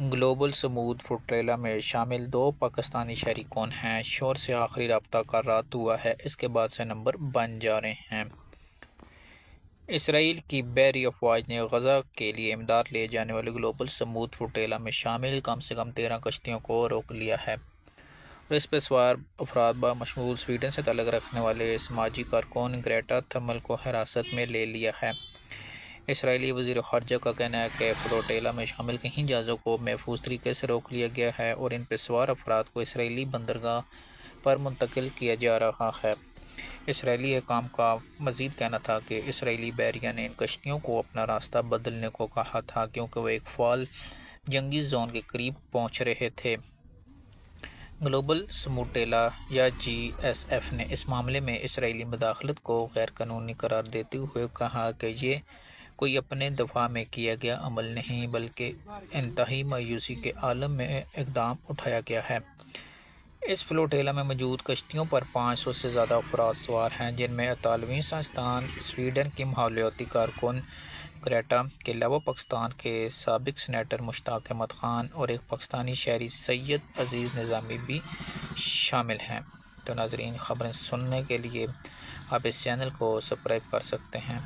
Global سمود flotilla میں شامل 2 پاکستانی شہری کون ہیں؟ شور سے آخری رابطہ کل رات ہوا ہے، اس کے بعد سے نمبر بن جا رہے ہیں۔ اسرائیل کی بحری افواج نے غزہ کے لیے امداد لے جانے والی گلوبل سمود فلوٹیلا میں شامل کم سے کم 13 کشتیوں کو روک لیا ہے اور اس پہ سوار افراد بشمول سویڈن سے تعلق رکھنے والے سماجی کارکن گریٹا تھنبل کو حراست میں لے لیا ہے۔ اسرائیلی وزیر خارجہ کا کہنا ہے کہ فلوٹیلا میں شامل کئی جہازوں کو محفوظ طریقے سے روک لیا گیا ہے اور ان پہ سوار افراد کو اسرائیلی بندرگاہ پر منتقل کیا جا رہا ہے۔ اسرائیلی حکام کا مزید کہنا تھا کہ اسرائیلی بحریہ نے ان کشتیوں کو اپنا راستہ بدلنے کو کہا تھا کیونکہ وہ ایک فعال جنگی زون کے قریب پہنچ رہے تھے۔ گلوبل سموٹیلا یا جی ایس ایف نے اس معاملے میں اسرائیلی مداخلت کو غیر قانونی قرار دیتے ہوئے کہا کہ یہ کوئی اپنے دفاع میں کیا گیا عمل نہیں بلکہ انتہائی مایوسی کے عالم میں اقدام اٹھایا گیا ہے۔ اس فلوٹیلا میں موجود کشتیوں پر 500 سے زیادہ افراد سوار ہیں، جن میں اطالوی سائنسدان، سویڈن کی ماحولیاتی کارکن گریٹا کے علاوہ پاکستان کے سابق سینیٹر مشتاق احمد خان اور ایک پاکستانی شہری سید عزیز نظامی بھی شامل ہیں۔ تو ناظرین، خبریں سننے کے لیے آپ اس چینل کو سبسکرائب کر سکتے ہیں۔